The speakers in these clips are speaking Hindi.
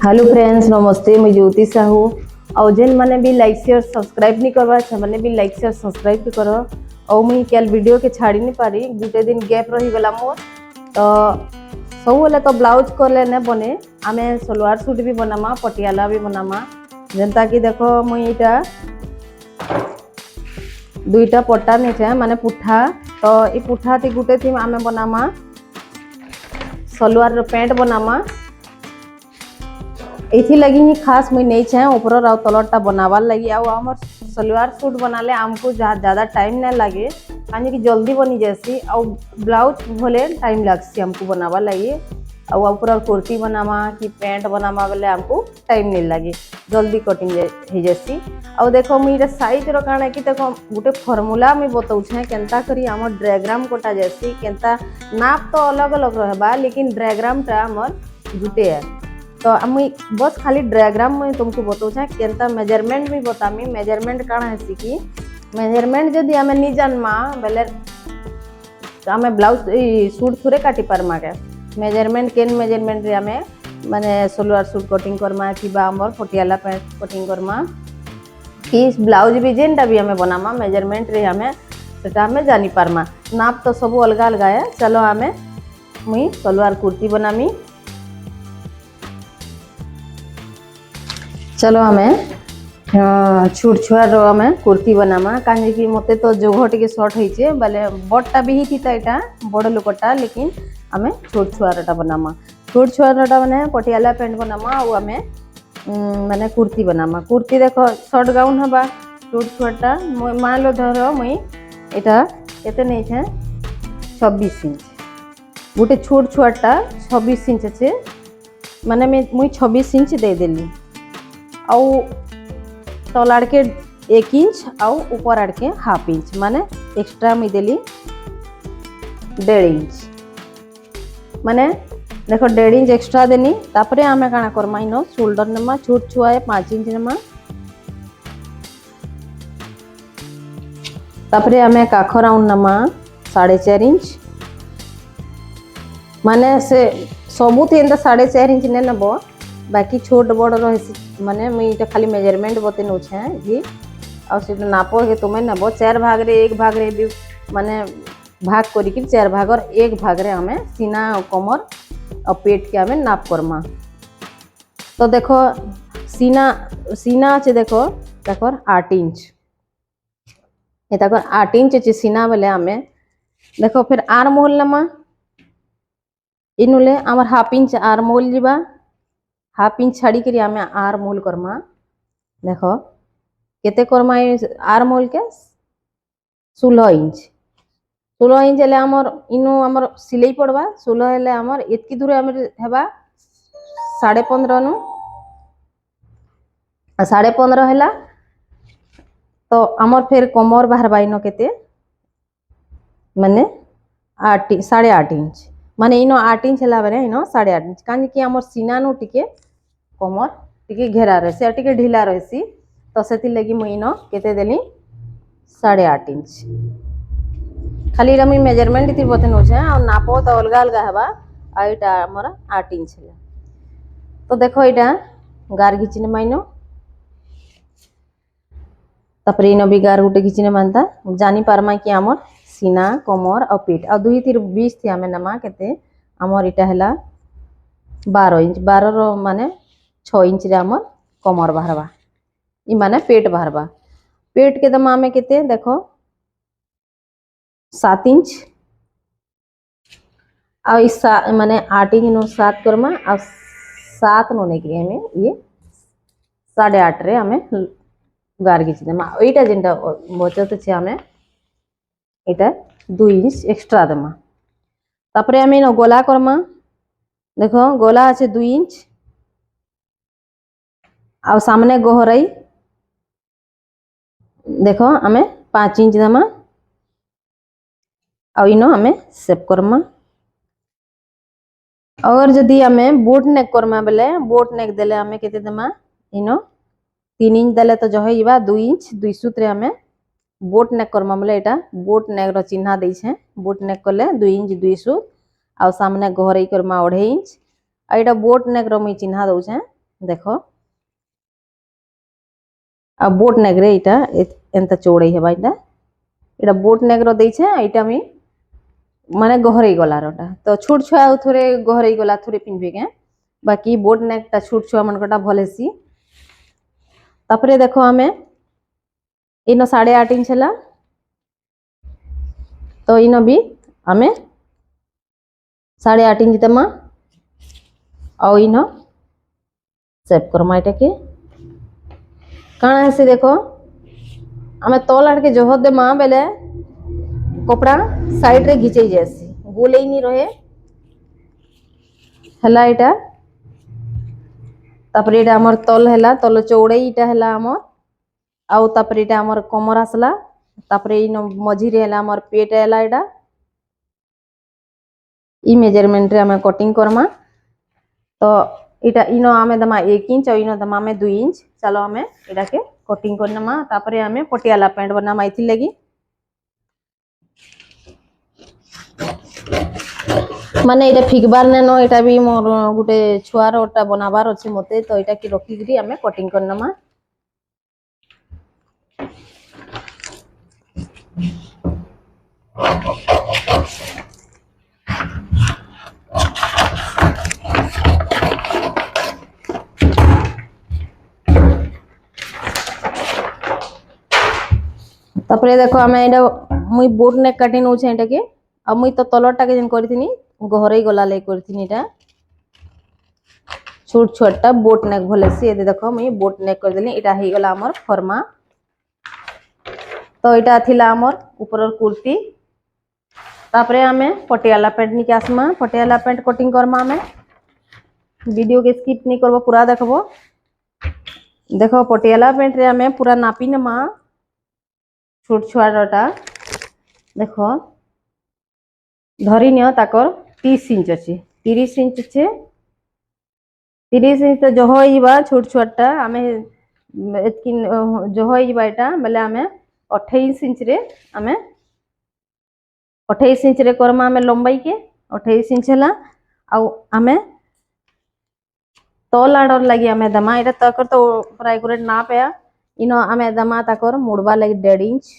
हेलो फ्रेंड्स, नमस्ते। मैं ज्योति साहू। और जेन मैंने भी लाइक शेयर सब्सक्राइब नहीं करवा मैंने भी लाइक शेयर सब्सक्राइब भी करो। और मुई कल वीडियो के छाड़ी नहीं पारी, गुटे दिन गैप रही गला मोर। तो सब बोले तो ब्लाउज करले ने बने, आमे सलवार सूट भी बनामा, पटियाला भी बनामा। जेनता कि देखो मुई इटा दुईटा पट्टा नहीं थे माने पुठा। तो ये पुठा थी गुटे थी आमे बनामा सलवार पैंट बनामा। एथि लगी ही खास मुई नहीं चाहे ऊपर और तलटा बनावार लगी। आम सलवार सूट बनाले आमको ज़्यादा टाइम नहीं लगे, कहीं कि जल्दी बनी जैसी। और ब्लाउज भले टाइम लगसी हमको बनावार लगी। और ऊपर कुर्ती बनावा कि पैंट बनावा बोले हमको टाइम नहीं लगे, जल्दी कटिंग हो जैसी। और देखो मुझे साइज रखा कि देखो गोटे फर्मूला मुझे बताऊे केनता करी आम डायग्राम कटा जैसी। केनता नाप तो अलग अलग रहा, लेकिन डायग्राम टा आमर गुटे है। तो मुई बस खाली डायग्राम में तुमको बताऊे केनता मेजरमेंट भी बतामी। मेजरमेंट कण है कि मेजरमेंट जदि आम नहीं जानमा बेले आम ब्लाउज सूट थोड़े काटी पार्मा के। मेजरमेंट केन मेजरमेंट रे आमे माने सलवार सूट कटिंग करमा कि आमर पटियाला पैंट कटिंग करमा कि ब्लाउज भी जेनटा भी आमे बनामा मेजरमेंट रे आमे सेटा आमे जानी पार्मा। नाप तो सब अलग अलग है। चलो आमे मुई सलवार कुर्ती बनामी। चलो हमें छुट छुआर हमें कुर्ती बनामा। कहीं कि मत तो जोघ टे सर्ट होचे बोले बड़टा भी ही था यहाँ बड़ लोकटा, लेकिन आम छोट छुआरटा बनामा। छोट छुआरटा मैंने पटियाला पैंट बनामा और आम मैंने कुर्ती बनामा। कुर्ती देखो सर्ट गाउन हवा छोट छुआटा मान लो धर मुई यहाँ केते नहीं थे 26 इंच गोटे छोट छुआटा 26 इंच अच्छे माने मुई 26 इंच दे देली। और तल आड़ के 1 इंच और ऊपर आड़ के हाफ इंच माने एक्स्ट्रा मुई देली 1.5 इंच माने देखो 1.5 इंच एक्स्ट्रा देनी। तापरे आमे काना करमा इनो शोल्डर नमा छोट छुआ 5 इंच नमा। तापरे आमे काख राउंड नमा 4.5 इंच माने से सबुत एंता 4.5 इंच ने नबो। बाकी छोट बड़ रही माने मुझे खाली मेजरमेंट बते नौछे कि और नाप के तुम्हें नब 4 भाग रे 1 भाग रे भी माने भाग करी 4 भाग और 1 भाग रे हमें सीना और कमर और पेट के हमें नाप करमा। तो देखो सीना अच्छे देखो तक 8 इंच ये तक 8 इंच अच्छे सीना बेले हमें देखो फिर आर्म होल नमा इनुले आमर हाफ इंच आर्म होल जीवा। हाफ इंच छाड़ी करी आम आर्म होल करमा। देखो केते करमा आर्म होल के 16 इंच 16 इंच हेले आमर इनु आमर सिलाई पड़वा 16 हेले आमर एतकी दूर आमर हेबा 15.5 नु 15.5 हैला। तो आमर फिर कमर बाहर बाइनो केते माने 8.5 इंच माने इनो 8 इंच हेला बेले इनो 8.5 इंच काहे कि आमर सीना नु टिके कमर टिके घेरा रहे टिके ढिला रही। तो से लगी मुई इनो केते देली 8.5 इंच खाली मुई मेजरमेंट थी बते नौछे और नाप तो अलग अलग हेबा। आईटा मोर 8 इंच है। तो देखो यहाँ गार घिचने माइनो तापर इनो भी गार गुटे घिचने मानता जानी पारमा कि आमर सीना कमर और पेट और 2 3 20 थी आमे नमा केते आमर इटा हैला 12 इंच 12 रो माने 6 इंच रे आमर कमर बाहरवा इ माने पेट बाहरवा। पेट के दमा में केते देखो 7 इंच और इस माने 8 इंच नो 7 करमा और 7 नो नहीं हमें ये 8.5 रे हमें गार घिच देमा। एटा जेनटा बचत छे हमें एटा 2 इंच एक्स्ट्रा देमा। तापरे हमें नो गोला करमा। देखो गोला আছে 2 इंच और सामने गोहराई देखो हमें 5 इंच देमा और इनो हमें सेप करमा। और जदि हमें बोट नेक करमा बेले बोट नेक देले हमें केते देमा इनो 3 इंच देले तो जहे इबा 2 इंच 2 सूत रे हमें बोट नेक करमा बेले एटा बोट नेक रो चिन्हा दै छे। बोट नेक करले 2 इंच 2 सूत और सामने गोहराई करमा 2.5 इंच। एटा बोट नेक रो मुई चिन्हा दउ छे देखो आ बोट नेक रे इटा एंता चौड़ाई हेबा इटा बोट नेक रो देछे इटा मी माने गहरे गलारटा तो छोट छुआ थोड़े गहरे गला थोड़े पिनबे के बाकी बोट नेक टा छोट छुआ मनकटा भलेसी तापरे देखो आमे इनो 8.5 इंच हला तो इनो भी आमे 8.5 इंच दमा आउ इनो सेव करमा इटा के काना है देखो आमे तल आड़ के जह देमा बेले कपड़ा साइड रे घिचई जासी गोलेई नी रहे हला इटा तापर इटा हमर तल हला तल चौड़ाई इटा हला हमर आउ तापर इटा हमर कमर आसला तापर इन मझी रे हला हमर पेट हला इटा ई मेजरमेंट रे हमें कटिंग करमा तो इटा इनो आमे दमा 1 इंच और इनो दमा में 2 इंच चलो हमें इटा के कटिंग करनमा तापर हमें पटियाला पैंट बनामा इथि लगी माने इटा फिकबार ने नो इटा भी मोर गुटे छुआर ओटा बनाबार अछि मते तो इटा की रखी गिरी हमें कटिंग करनमा तापरे देखो हमें इटा मुई बोट नेक काटी नौ छै इटा के अब मुई तो तलरटा के जन करथिनी गहरे गला ले करथिनी इटा छोट छोटा बोट नेक भलेसी ए देखो मुई बोट नेक कर देली इटा हे गला हमर फरमा तो इटा थिला हमर ऊपर कुर्ती तापरे हमें पटियाला पैंट निके आसमा पटियाला पैंट कटिंग करमा हमें वीडियो के स्किप नहीं करबो पूरा देखबो देखो पटियाला पैंट रे हमें पूरा नापी नमा छोट छुआटा देखो धरी नियो ताकर 30 इंच अच्छे 30 इंच अच्छे 30 इंच तो जह होइबा छोट छुआटा हमें एतकी जह होइबा एटा बेले हमें 28 इंच रे हमें 28 इंच रे करमा हमें लंबाई के 28 इंच हला आउ हमें तल आडर लगी हमें दमा एटा ताकर तो पूरा एक्यूरेट ना पे इनो हमें दमा ताकर मुड़बा लगी 1.5 इंच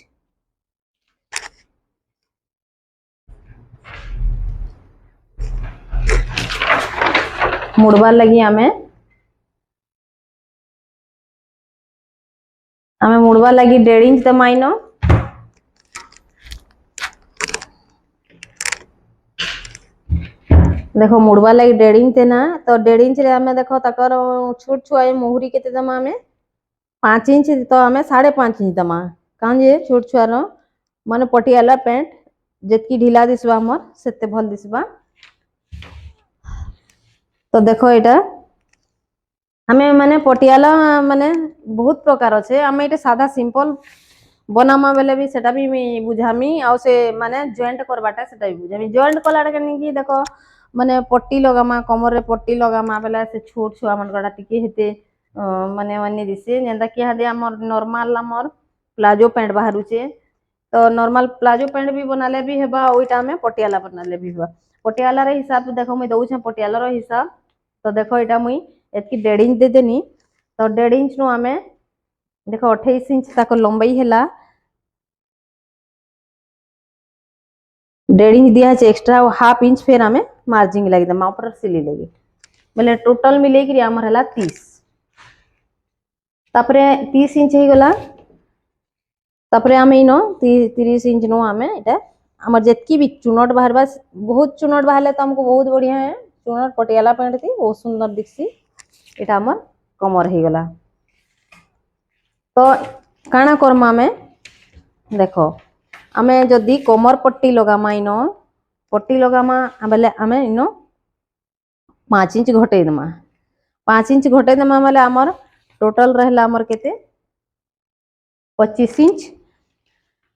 मुड़बा लगी हमें मुड़बा लगी 1.5 इंच दमा इनो देखो मुड़बा लगी 1.5 इंच ना तो 1.5 इंच रे हमें देखो ताकर छोट छुआ मुहुरी केते दमा हमें 5 इंच तो हमें 5.5 इंच दमा कान जे छोट छुआ रो माने पटियाला पैंट जेतकी ढीला दिसबा हमर सेते भल दिसबा तो देखो एटा हमें माने पटियाला माने बहुत प्रकार अच्छे हमें एटा सादा सिंपल बनामा बेले भी सेटा भी बुझामी आ से माने जॉइंट करबाटा सेटा भी बुझामी जॉइंट कलार के कि देखो माने पट्टी लगामा कमर रे पट्टी लगामा बेले से छोट छुआ मन गडा टिके हेते माने माने दिसे जेंदा कि हादे हमर नॉर्मल हमर प्लाजो पैंट बाहरुचे तो नॉर्मल प्लाजो पैंट भी बनाले भी हेबा ओइटा में पटियाला बनाले भी हेबा पटियाला रे हिसाब से देखो मुई दउ छ पटियाला रो हिसाब तो देखो एटा मुई एतकी 1.5 इंच दे देनी तो 1.5 इंच नु हमें देखो 28 इंच तक लंबाई हैला 1.5 इंच दिया है एक्स्ट्रा हाफ इंच फिर हमें मार्जिन लगी दमा ऊपर सिली लगी बोले टोटल मिले कि हमर हैला 30 तापरे 30 इंच हे गला तापरे हमें इनो 30 इंच नो हमें एटा हमर जेतकी भी चुनट बाहर बस बहुत चुनट बाहरले तो हमको बहुत बढ़िया है चुनट पटियाला पैंट थी बहुत सुंदर दिखसी एटा हमर कमर हे गला तो काना करमा में देखो हमें जदी कमर पट्टी लगामा इनो पट्टी लगामा बेले हमें इनो 5 इंच घटे दमा 5 इंच घटे दमा बेले हमर टोटल रहला हमर केते 25 इंच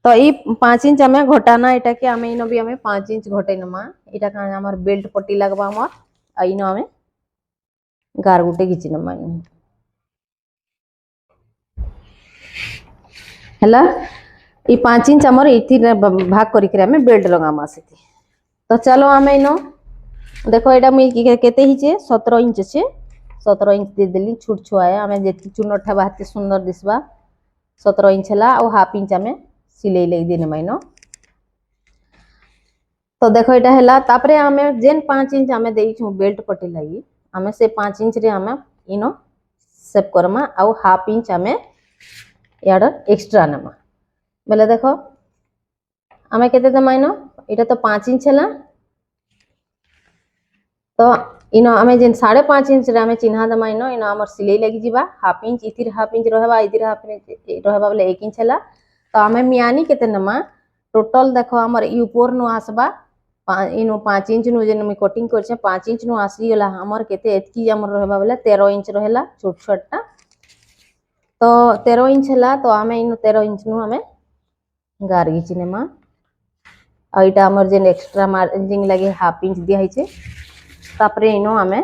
तो ई 5 इंच हमें घटाना एटा के हमें इनो भी हमें 5 इंच घटे नमा एटा का हमर बेल्ट पट्टी लगबा हमर आ इनो हमें गार गुटे घिची नमा हैला ई 5 इंच हमर इथि भाग करी के हमें बेल्ट लगामा सेती तो चलो हमें इनो देखो एटा मुई केते हिचे 17 इंच छे 17 इंच दे देली छुट छुआए आमे जेति चुन ठेबा हते सुंदर दिसबा 17 इंच हला और हाफ इंच आमे सिलाई लगी देने माइनो तो देखो एटा हला तापरे आमे जेन 5 इंच आमे देई छु बेल्ट पट्टी लगी आमे से 5 इंच रे आमे इनो सेप करमा और हाफ इंच आमे यार एक्स्ट्रा नमा बेले देखो आमे केते दमाइनो एटा तो 5 इंच हला तो इनो आमे जेन 5.5 इंच रे आमे चिन्हा दमाइनो इनो हमर सिलाई लगी जिबा हाफ इंच इतिर हाफ इंच रहबा इतिर हाफ इंच रहबा बोले 1 इंच हला तो आमे मियानी केते नमा टोटल देखो हमर ई ऊपर नु आसबा इनो 5 इंच नु जेन मी कटिंग करछे 5 इंच नु आसी गेला हमर केते एतकी हमर रहबा बोले 13 इंच रहेला छोट छोटटा तो 13 इंच हला तो आमे इनो 13 इंच नु आमे गारगी चिनेमा आ इटा हमर जेन एक्स्ट्रा मार्जिन लगे हाफ इंच दिया हिचे तापरे इनो आमे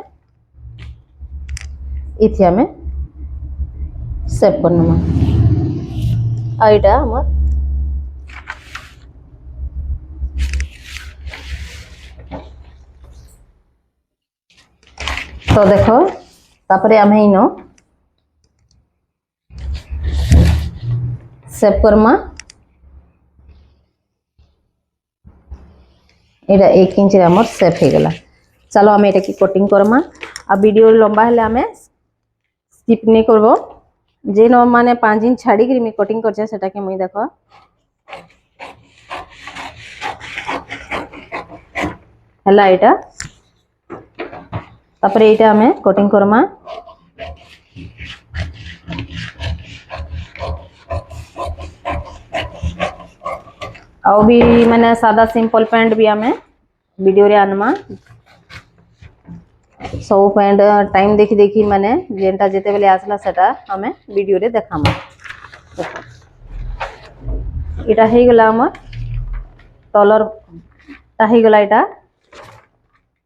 इथे आमे सेप करनमा आ इटा हमर तो देखो तापरे आमे इनो सेप करमा एटा 1 इंच रे हमर सेप हे गेला चलो आमे एटा की कटिंग करमा आ वीडियो लंबा हले आमे स्किप नहीं करबो जे न माने 5 इंच छाड़ी के मी कटिंग करछे सेटा के मुई देखो हला एटा तापरे एटा आमे कटिंग करमा आ भी माने सादा सिंपल पैंट भी आमे वीडियो रे आनमा सब पैंट टाइम देखी देखी माने जेनटा जेते बेले आसला सेटा हमें वीडियो रे देखामा इटा हे गेला हमर तलर ता हे गेला इटा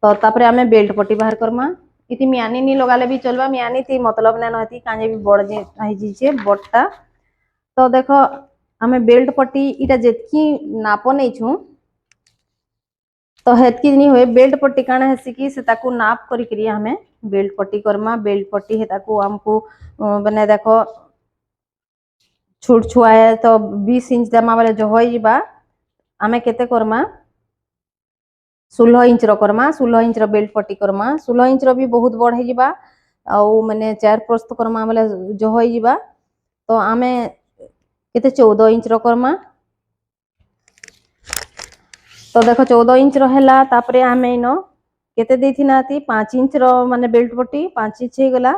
तो तापरे हमें बेल्ट पट्टी बाहर करमा इति मियानी नी लगाले भी चलबा मियानी ती मतलब ना नहती काजे भी बड़ जे आइ जिचे बड़टा तो देखो हमें बेल्ट पट्टी इटा जेतकी नाप नै छु तो हेतकी नहीं हुए बेल्ट पट्टी काना है कि से ताकू नाप करी करी हमें बेल्ट पट्टी करमा बेल्ट पट्टी है ताकू हमको बने देखो छूट छुआए तो 20 इंच दमा वाले जो होई जिबा हमें केते करमा 16 इंच रो करमा 16 इंच रो बेल्ट पट्टी करमा 16 इंच रो भी बहुत बड़ है जिबा आ माने 4 प्रस्थ करमा वाले जो होई जिबा तो हमें केते 14 इंच रो करमा तो देखो 14 इंच रहेला तापरे हमें इनो केते देथि नाती 5 इंच रो माने बेल्ट पट्टी 5 इंच हे गला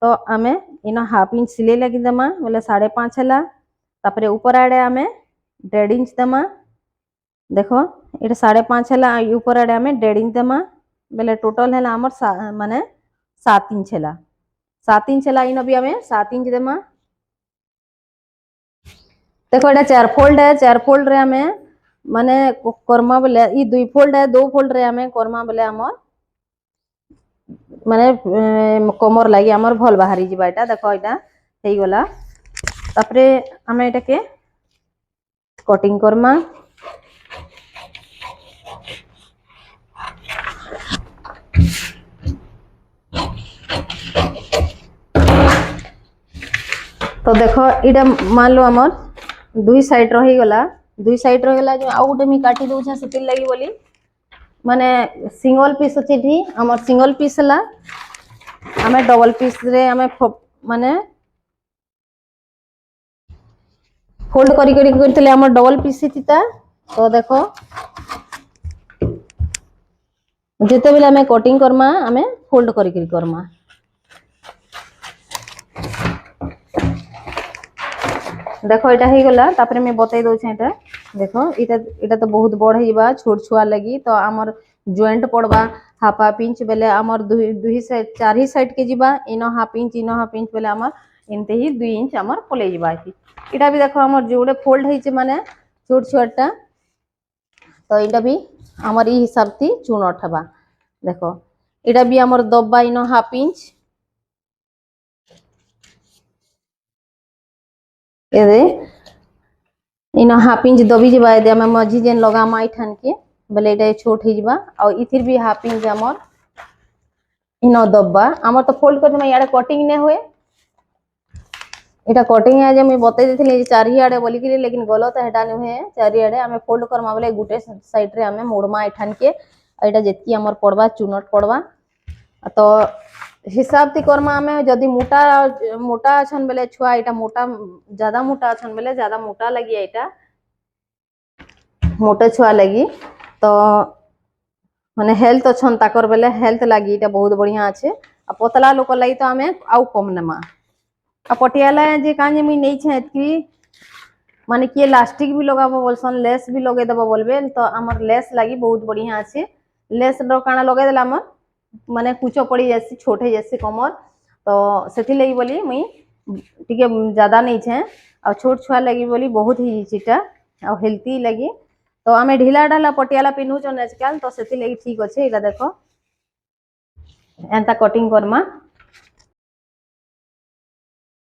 तो हमें इनो हाफ इंच सिले लगी दमा बोले 5.5 हला तापरे ऊपर आड़े हमें 1.5 इंच दमा देखो एटा 5.5 हला ऊपर आड़े हमें 1.5 इंच दमा बोले टोटल हला हमर माने 7 इंच हला 7 इंच हला इनो भी हमें 7 इंच दमा देखो एटा 4 फोल्ड है 4 फोल्ड रे हमें माने कर्मा बोले ई 2 फोल्ड है 2 फोल्ड रे हमें कर्मा बोले हमर माने कमर लागि हमर भल बाहरी जिबा एटा देखो एटा हेई गला तापरे हमें एटा के कटिंग कर्मा तो देखो इटा मान लो हमर दुई साइड रही गला दुई साइड रही गला जो आउ गोटे मी काटी दउ छ सेति लागि बोली माने सिंगल पीस अछि ठी हमर सिंगल पीस हला हमें डबल पीस रे हमें माने फोल्ड करी करी करतले हमर डबल पीस थिता तो देखो जेते बेले हमें कटिंग करमा हमें फोल्ड करी करी करमा देखो एटा हे गला तापरे मैं बताई दउ छ एटा देखो इटा तो बहुत बड़ हेबा छोट छुआ लगी तो हमर जॉइंट पड़बा हाफ इंच बेले हमर दुही साइड चार ही साइड के जिबा इनो हाफ इंच बेले हमर इनते ही 2 इंच हमर पले जिबा इटा भी देखो हमर जोड़े फोल्ड हेचे माने छोट छोटा तो इटा भी हमर ई हिसाब थी चून उठबा देखो इटा भी हमर दब्बा इनो हाफ इंच एदे इनो हाफ इंच दबी जिबा एदे हम मझी जेन लगामा इठान के बोले एटा छोट हे जिबा और इथिर भी हाफ इंच हमर इन दब्बा आमर तो फोल्ड कर इे कटिंग नहीं हुए इटा कटिंग है मुझे बतई देती चारिआडे बोलिक लेकिन गलत है नुहे चारिआडे आम फोल्ड करमा बोले गोटे साइड रे आम मोड़मा एठान के यहाँ जी आम पड़वा चुनट पड़वा तो हिसाब ती करमा आम जदि मोटा मोटा अच्छन बेले छुआ यहाँ मोटा ज्यादा मोटा अच्छन बेले ज्यादा मोटा लगी यहाँ मोटे छुआ लगी तो माने हेल्थ अच्छन ताकर बेले हेल्थ लगी यहाँ बहुत बढ़िया अच्छे आ पतला लोक लगी तो आम आउ कम नेमा आ पटियाला जे काजे मुई नहीं छे एतकी माने किए लास्टिक भी लगाबो बोलसन लेस भी लगे देबो बोलबे तो आमर लेस लगी बहुत बढ़िया अच्छे लेस रो काना लगे देला आमर माने कुचो पड़ी जैसी छोटे जैसे कमर तो सेठी लगी बोली मुई टिके ज्यादा नहीं छे और छोट छुआ लगी बोली बहुत ही चीटा और हेल्थी लगी तो आम ढिला ढाला पटियाला पिन्हूचन आजकल तो सेठी लगी ठीक अच्छे इला देखो एंता कटिंग करमा